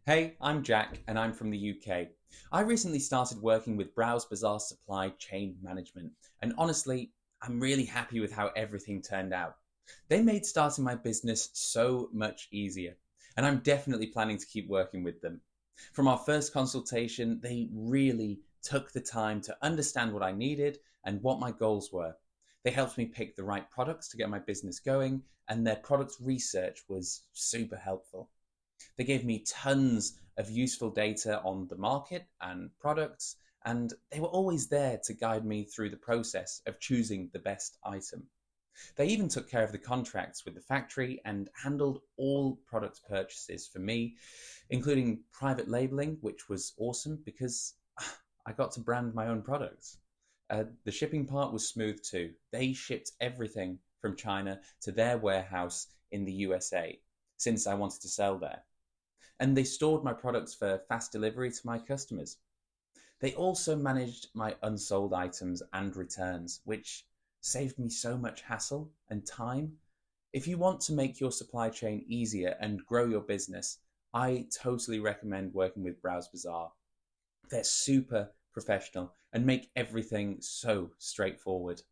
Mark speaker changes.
Speaker 1: Hey, I'm Jack and I'm from the UK. I recently started working with Browse Bazaar Supply Chain Management, and honestly, I'm really happy with how everything turned out. They made starting my business so much easier, and I'm definitely planning to keep working with them. From our first consultation, they really took the time to understand what I needed and what my goals were. They helped me pick the right products to get my business going, and their product research was super helpful. They gave me tons of useful data on the market and products, and they were always there to guide me through the process of choosing the best item. They even took care of the contracts with the factory and handled all product purchases for me, including private labeling, which was awesome because I got to brand my own products. The shipping part was smooth too. They shipped everything from China to their warehouse in the USA since I wanted to sell there, and they stored my products for fast delivery to my customers. They also managed my unsold items and returns, which saved me so much hassle and time. If you want to make your supply chain easier and grow your business, I totally recommend working with Browse Bazaar. They're super professional and make everything so straightforward.